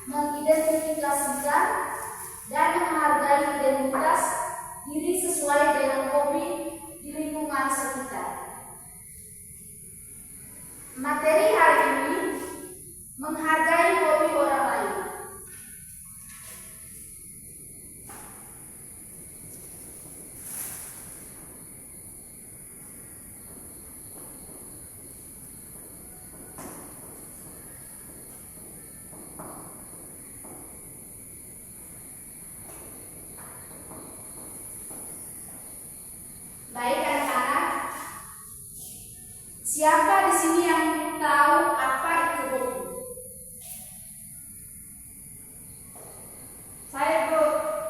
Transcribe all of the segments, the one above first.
mengidentifikasikan dan menghargai identitas diri sesuai dengan hobi di lingkungan sekitar. Materi hari ini menghargai hobi orang lain. Baik anak-anak, siapa di sini yang tahu apa itu hobi? Saya, Bu.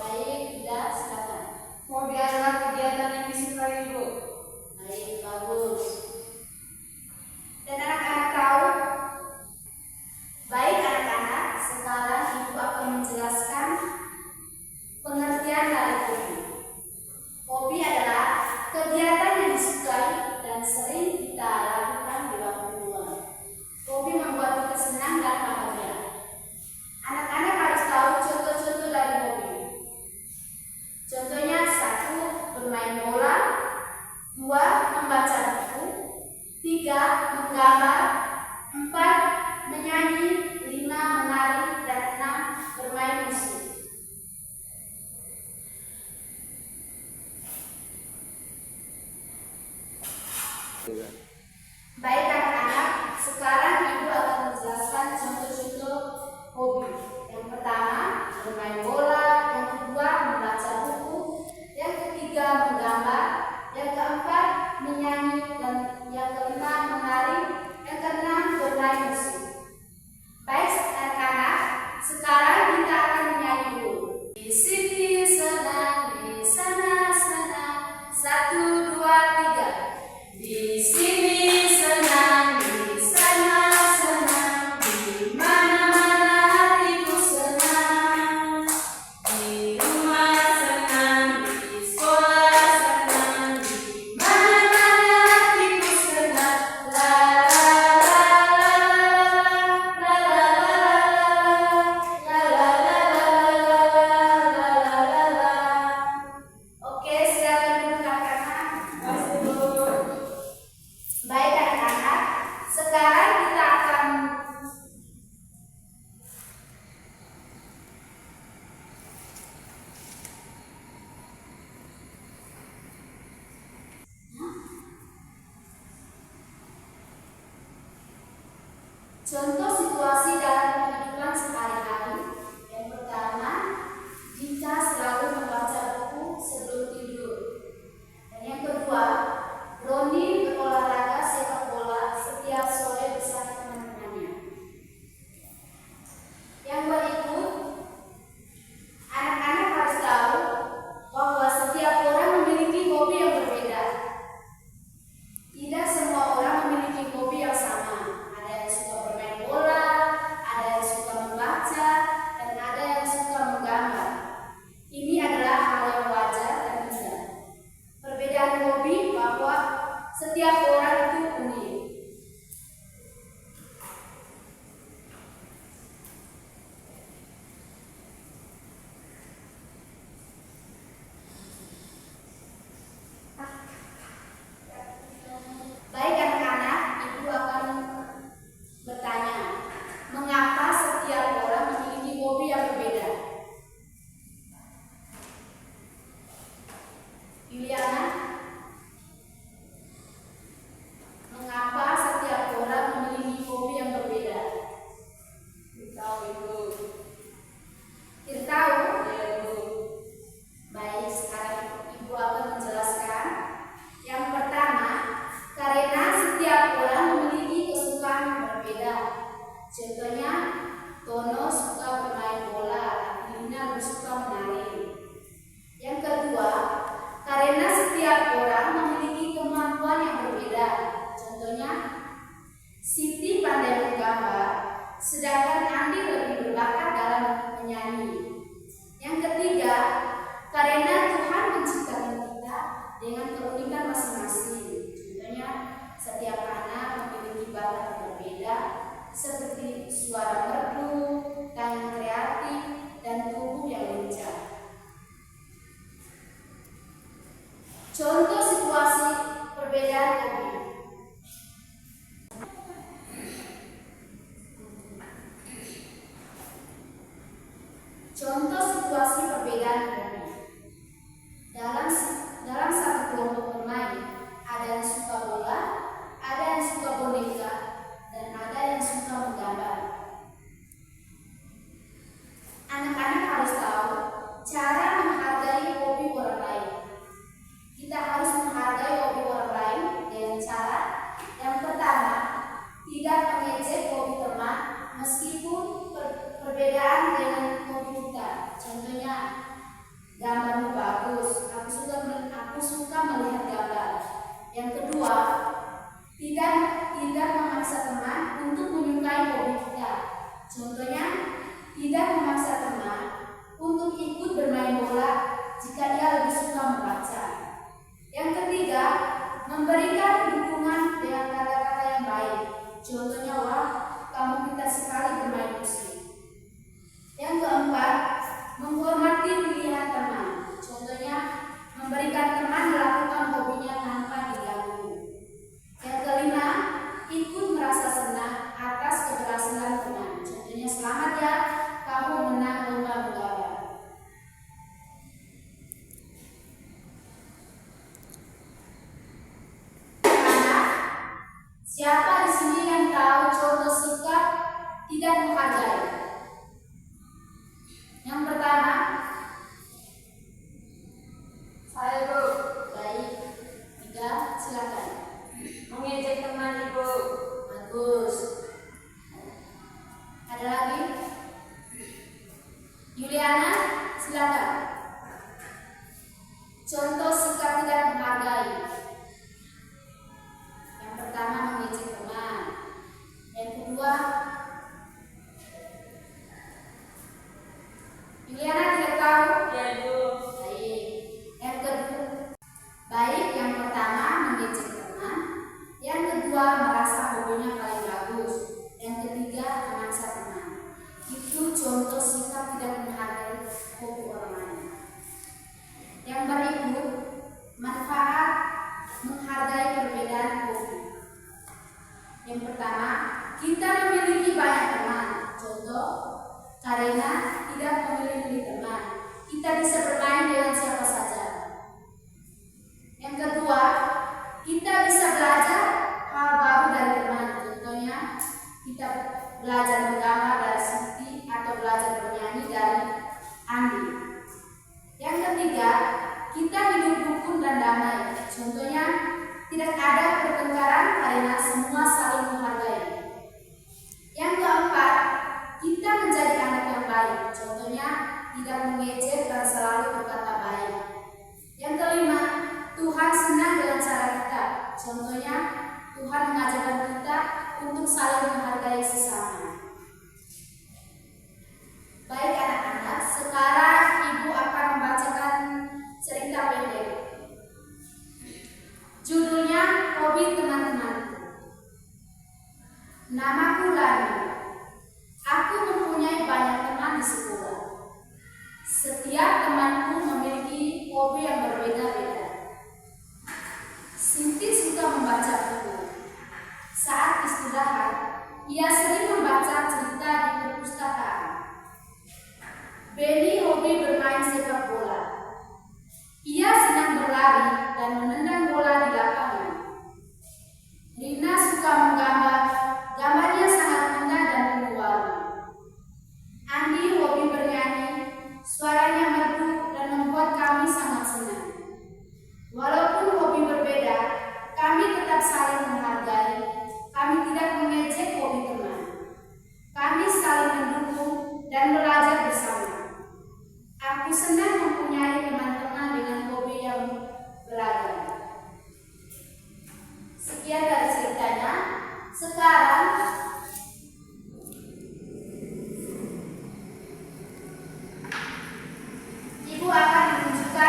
Baik, tidak, silakan. Hobi adalah kegiatan yang disukai, Bu. Baik, bagus. Dan anak-anak tahu? Baik anak-anak, sekarang Ibu akan menjelaskan pengertian dari hobi. Hobi adalah kegiatan yang disukai dan sering kita lakukan di waktu luang. Hobi membuat kita senang dan bahagia. Anak-anak harus tahu contoh-contoh dari hobi. Contohnya 1. Bermain bola, 2. Membaca buku, 3. Menggambar, 4. Menyanyi, 5. Menari, dan 6. Bermain musik. Baik anak-anak, sekarang Ibu akan menjelaskan contoh-contoh hobi. Yang pertama, bermain bola, yang kedua, membaca buku, yang ketiga, menggambar, yang keempat, menyanyi, dan yang kelima, menari, yang keenam, bermain musik. Baik anak-anak, sekarang kita akan menyanyi dulu. Di sini senang, di sana senang, 1, 2, 3. Di sini senang, di sana senang, di mana-mana hatiku senang. Di rumah senang, di sekolah senang, di mana-mana hatiku senang. La la la la la la la la la. Oke, silakan duduk anak-anak. Baik anak-anak, sekarang kita akan contoh situasi dalam kehidupan sehari-hari. Yang pertama, Dita selalu membaca buku sebelum tidur. Dan yang kedua, Roni berolahraga sepak bola setiap sore bersama teman-temannya. Yang berikut, anak-anak harus tahu bahwa setiap orang memiliki hobi yang berbeda. Tidak semua orang memiliki hobi yang sama. Ada yang suka bermain bola, ada yang suka membaca, dan ada yang suka menggambar. Ini adalah hal yang wajar dan indah. Perbedaan hobi bahwa setiap orang itu unik. Baik anak-anak, Ibu akan bertanya, mengapa setiap orang memiliki hobi yang berbeda? Yuliana? Mengapa setiap orang memiliki hobi yang berbeda? Tahu, Ibu. Kita tahu? Ya, Bu. Karena Tuhan menciptakan kita dengan keunikan masing-masing. Contohnya, setiap anak memiliki bakat yang berbeda, seperti suara merdu, tangan kreatif, dan tubuh yang lincah. Contoh situasi perbedaan hobi. Contoh situasi perbedaan hobi. Dalam satu kelompok bermain, ada yang suka bola, ada yang suka boneka, dan ada yang suka menggambar. Anak-anak harus tahu cara menghargai hobi orang lain. Kita harus menghargai hobi orang lain dengan cara yang pertama, tidak mengejek hobi teman meskipun perbedaan dengan hobi kita. Contohnya, gambarmu bagus, aku suka melihat gambar. Yang kedua, tidak memaksa teman untuk menyukai hobi kita. Contohnya, tidak memaksa teman untuk ikut bermain bola jika dia lebih suka membaca. Yang ketiga, memberikan dukungan dengan kata-kata yang baik. Contohnya, wah, kamu pintar sekali bermain musik. Yang keempat, menghormati pilihan teman. Contohnya, memberikan teman melakukan hobinya tanpa diganggu. Yang kelima, ikut merasa senang atas keberhasilan teman. Contohnya, selamat ya, kamu menang lomba menggambar. Siapa di sini yang tahu contoh sikap tidak menghargai? Yang pertama, Saya, Bu. baik. 3, silakan. Mengejek teman, Ibu. Bagus. Ada lagi? Yuliana, silakan. Contoh sikap tidak menghargai. Yang pertama, mengejek teman. Yang kedua, Yuliana tidak tahu. Ya, Ibu. Baik. Yang kedua, baik. Yang pertama, mengejek teman. Yang kedua, merasa hobinya paling bagus. Yang ketiga, memaksa teman. Itu contoh sikap tidak menghargai hobi orang lain. Yang berikut, manfaat menghargai perbedaan hobi. Yang pertama, kita memiliki banyak teman. Contoh, karena tidak memilih teman, kita bisa bermain dengan siapa saja. Yang kedua, kita bisa belajar hal baru dari teman. Contohnya, kita belajar menggambar dari Siti atau belajar bernyanyi dari Andi. Yang ketiga, kita hidup rukun dan damai. Contohnya, tidak ada pertengkaran karena semua saling menghargai. Yang keempat, kita menjadi anak yang baik. Contohnya, tidak mengejek dan selalu berkata baik. Yang kelima, Tuhan senang dengan cara kita. Contohnya, Tuhan mengajarkan kita untuk saling menghargai sesama. Baik anak-anak, sekarang Ibu akan membacakan cerita pendek. Judulnya Hobi Teman-temanku. Namaku Lani. Aku mempunyai banyak teman di sekolah. Setiap temanku memiliki hobi yang berbeda-beda. Sinti suka membaca buku. Saat istirahat, ia sering membaca cerita di perpustakaan. Benny hobi bermain sepak bola. Ia senang berlari dan menendang bola di lapangan. Rina suka menggambar. Gambarnya sangat indah dan penuh warna. Andi hobi bernyanyi. Suaranya merdu dan membuat kami sangat senang. Walaupun hobi berbeda, kami tetap saling menghargai. Kami tidak mengejek hobi teman. Kami saling mendukung dan belajar bersama. Aku senang mempunyai teman-teman dengan hobi yang beragam. Sekian dari ceritanya. Sekarang Ibu akan menunjukkan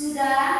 Sudah?